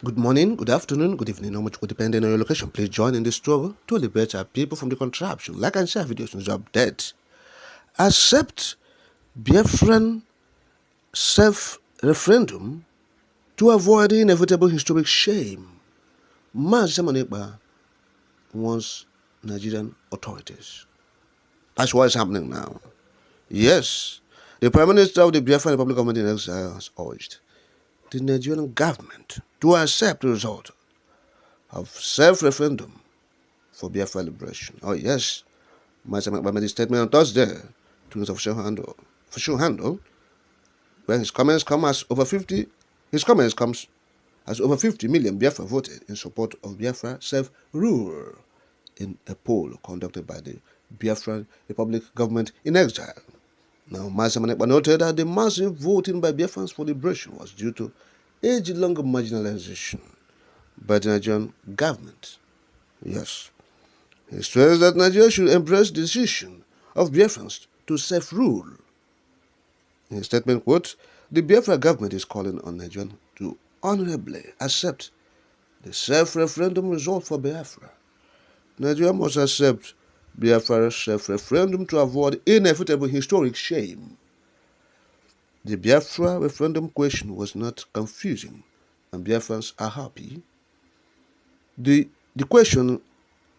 Good morning, good afternoon, good evening, how much will depend on your location. Please join in this struggle to liberate our people from the contraption. Like and share videos and update. Accept Biafran self-referendum to avoid the inevitable historic shame. Mazamanekba wants Nigerian authorities. That's what is happening now. Yes, the Prime Minister of the Biafran Republic Government in Exile has urged the Nigerian government to accept the result of self-referendum for Biafra liberation. Oh yes, Mazamakba made a statement on Thursday to his official handle, where his comments come as over 50. His comments comes as over 50 million Biafra voted in support of Biafra self-rule in a poll conducted by the Biafran Republic government in exile. Now, Mazamakba noted that the massive voting by Biafrans for liberation was due to age-long marginalization by the Nigerian government. Yes. He stressed that Nigeria should embrace the decision of Biafrans to self-rule. In his statement, quote, the Biafra government is calling on Nigeria to honorably accept the self-referendum result for Biafra. Nigeria must accept Biafra's self-referendum to avoid inevitable historic shame. The Biafra referendum question was not confusing, and Biafrans are happy. The question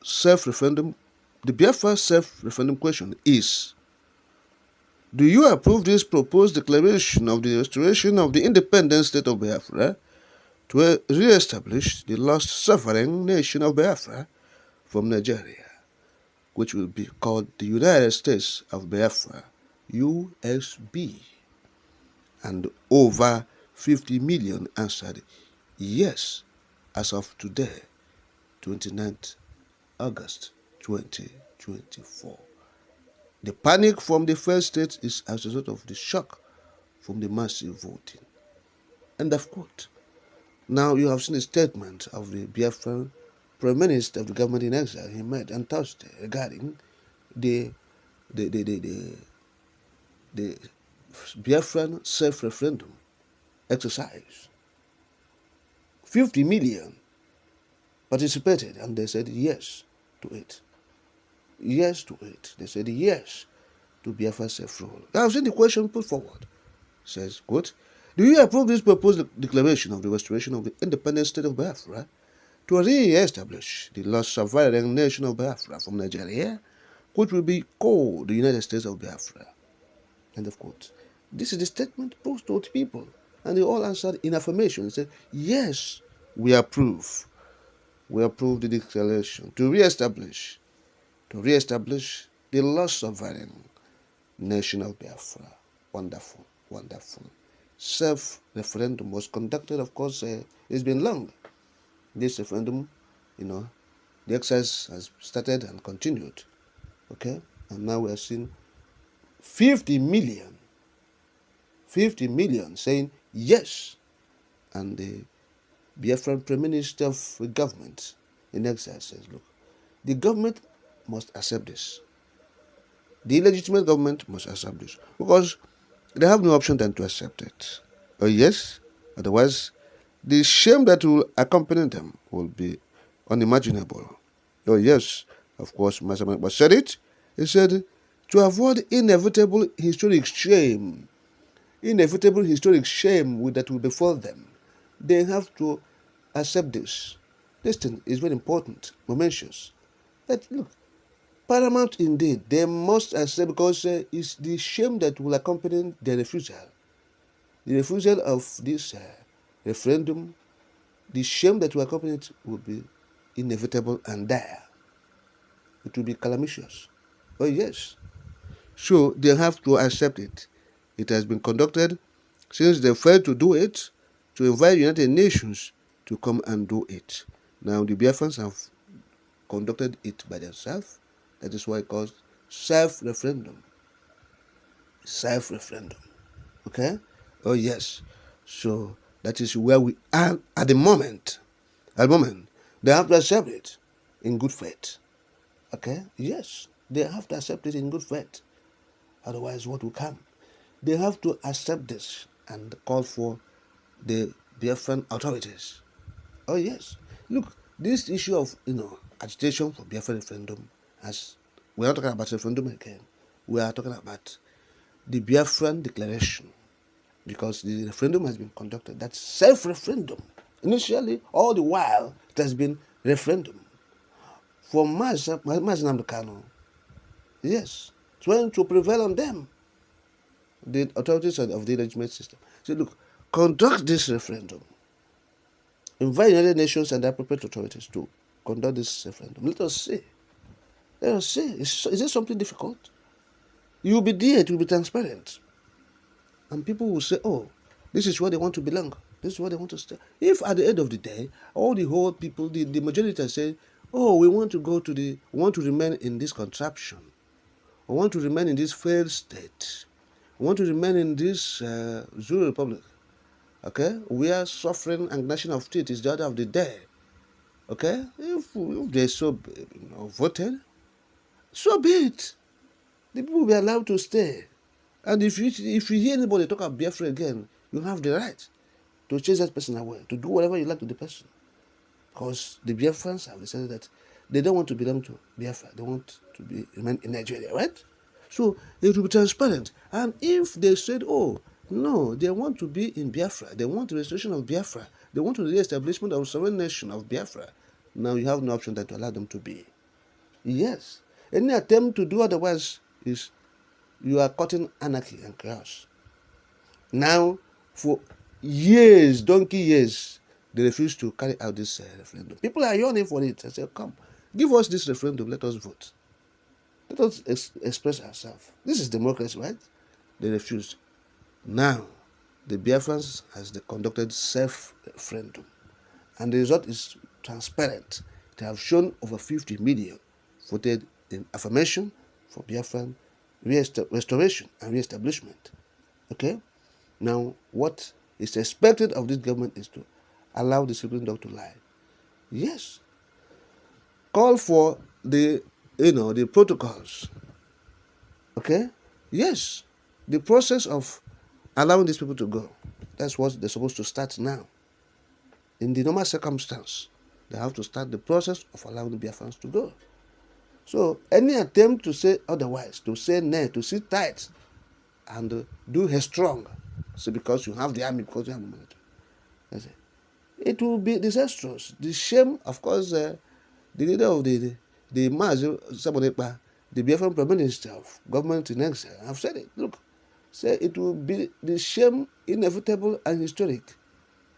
self-referendum, the Biafra self-referendum question is, do you approve this proposed declaration of the restoration of the independent state of Biafra to re-establish the lost sovereign nation of Biafra from Nigeria, which will be called the United States of Biafra, USB? And over 50 million answered yes as of today, 29th August 2024. The panic from the first state is as a result of the shock from the massive voting. End of quote. Now you have seen a statement of the Biafran Prime Minister of the government in exile he made on Thursday regarding the Biafran self-referendum exercise. 50 million participated and they said yes to it. Yes to it. They said yes to Biafra self-rule. I've seen the question put forward. Says, quote, do you approve this proposed declaration of the restoration of the independent state of Biafra to re-establish the lost sovereign nation of Biafra from Nigeria, which will be called the United States of Biafra? End of quote. This is the statement posed to people, and they all answered in affirmation and said, yes, we approve. We approve the declaration to re-establish the lost sovereign nation of Biafra. Wonderful, wonderful. Self-referendum was conducted, of course, it's been long. This referendum, the exercise has started and continued, okay? And now we are seeing 50 million saying yes. And the Biafran Prime Minister of the government in exile says, look, the government must accept this. The illegitimate government must accept this because they have no option than to accept it. Oh yes, otherwise the shame that will accompany them will be unimaginable. Oh yes, of course, Master said it. He said, to avoid inevitable historic shame that will befall them, they have to accept this. This thing is very important, momentous. That look, paramount indeed. They must accept because it's the shame that will accompany their refusal. The refusal of this referendum, the shame that will accompany it will be inevitable and dire. It will be calamitous. Oh yes. So they have to accept it. It has been conducted since they failed to do it, to invite United Nations to come and do it. Now the Biafrans have conducted it by themselves. That is why it's called self-referendum. Self-referendum. Okay? Oh yes. So that is where we are at the moment. At the moment, they have to accept it in good faith. Okay? Yes, they have to accept it in good faith. Otherwise, what will come? They have to accept this and call for the Biafran authorities Oh yes. Look, this issue of agitation for Biafra referendum, as we're not talking about referendum again, we are talking about the Biafran declaration, because the referendum has been conducted. That's self-referendum. Initially, all the while, it has been referendum. For Nnamdi Kanu, yes, trying to prevail on them, the authorities of the engagement system. So look, conduct this referendum. Invite the United Nations and the appropriate authorities to conduct this referendum. Let us see. Let us see. Is it something difficult? You will be there, it will be transparent. And people will say, oh, this is where they want to belong. This is where they want to stay. If at the end of the day, all the whole people, the majority say, oh, we want to we want to remain in this contraption. We want to remain in this failed state. We want to remain in this Zulu Republic. Okay? We are suffering and gnashing of teeth is the order of the day. Okay? If they so voted, so be it. The people will be allowed to stay. And if you hear anybody talk about Biafra again, you have the right to chase that person away, to do whatever you like to the person. Because the Biafrans have decided that they don't want to belong to Biafra. They want to remain in Nigeria, right? So it will be transparent. And if they said, oh, no, they want to be in Biafra, they want the restoration of Biafra, they want the re-establishment of sovereign nation of Biafra, now you have no option than to allow them to be. Yes. Any attempt to do otherwise is you are cutting anarchy and chaos. Now, for years, donkey years, they refuse to carry out this referendum. People are yearning for it. I say, come, give us this referendum, let us vote. Let us express ourselves. This is democracy, right? They refused. Now, the Biafrans has conducted self-referendum. And the result is transparent. They have shown over 50 million voted in affirmation for Biafran restoration and re-establishment. Okay? Now, what is expected of this government is to allow the Supreme Court to lie. Yes. Call for the protocols. Okay? Yes. The process of allowing these people to go. That's what they're supposed to start now. In the normal circumstance, they have to start the process of allowing the Biafrans to go. So, any attempt to say otherwise, to say nay, to sit tight, and do headstrong, so because you have the army, because you have the military, it will be disastrous. The shame, of course, the leader of the Biafran Prime Minister of government in exile, I've said it. Look, say it will be the shame inevitable and historic.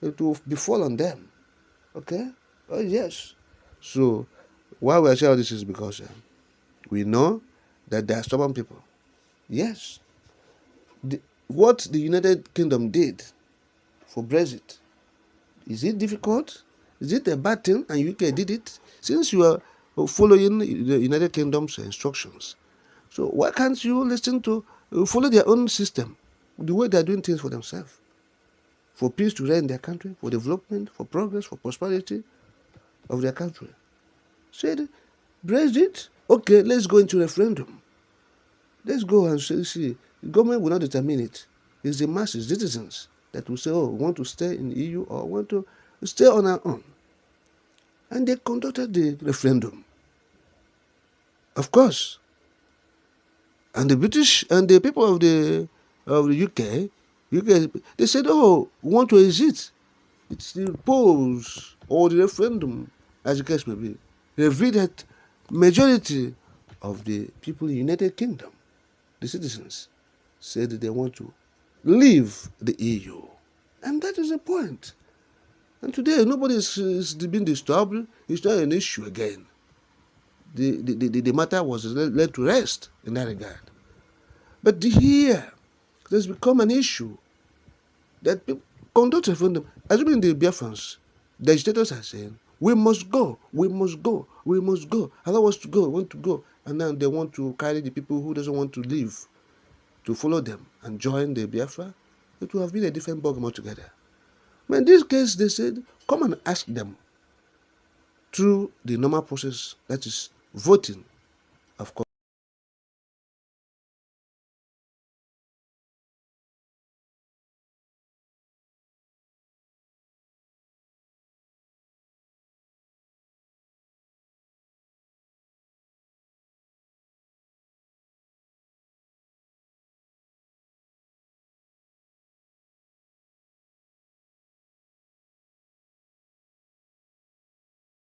It will befall on them. Okay? Oh, yes. So, why we are saying all this is because we know that there are stubborn people. Yes. What the United Kingdom did for Brexit, is it difficult? Is it a bad thing and UK did it? Since you are following the United Kingdom's instructions, so why can't you listen to follow their own system, the way they are doing things for themselves, for peace to reign in their country, for development, for progress, for prosperity of their country? Said Brexit, okay, let's go into referendum. Let's go and see. The government will not determine it. It's the masses, citizens, that will say, oh, we want to stay in the EU or want to stay on our own. And they conducted the referendum. Of course. And the British and the people of the UK, they said, oh, we want to exit. It's the polls or the referendum, as the case may be, revealed that majority of the people in the United Kingdom, the citizens, said that they want to leave the EU. And that is the point. And today, nobody is being disturbed. It's not an issue again. The matter was led to rest in that regard. But here, there's become an issue that people conduct referendum. Assuming the Biafrans, the agitators are saying, we must go, we must go, we must go. Allow us to go, want to go. And now they want to carry the people who doesn't want to leave to follow them and join the Biafra. It would have been a different ballgame altogether. But in this case, they said, come and ask them through the normal process, that is voting, of course.